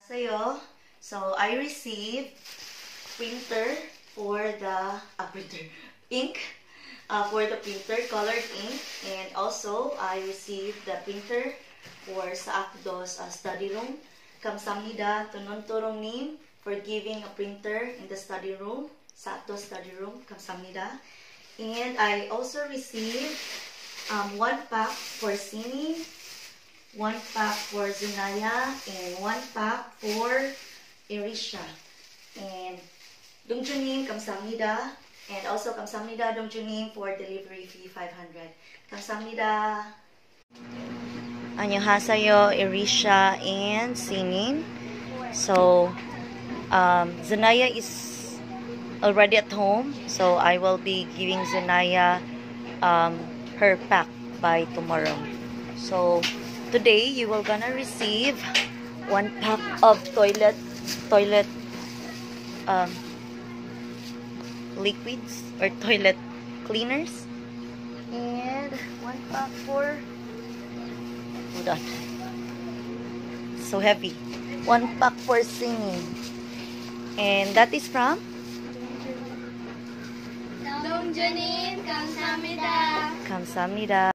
Sa'yo. So, I received printer for the ink for the printer, colored ink, and also I received the printer for sa Akdos study room. Kamsahamnida tunong nim for giving a printer in the study room, sa Akdos study room. Kamsahamnida. And I also received 1 pack for Sini, 1 pack for Zenaya, and 1 pack for Irisha. And Dongjunin, kamsahamnida. And also kamsahamnida Dongjunin for delivery fee 500. Kamsahamnida. Annyeonghaseyo, Irisha and Sinin. So Zenaya is already at home, so I will be giving Zenaya her pack by tomorrow. So today you will gonna receive 1 pack of toilet liquids or toilet cleaners, and 1 pack for, hold on, so heavy, 1 pack for singing, and that is from Dongjunin, 감사합니다. 감사합니다.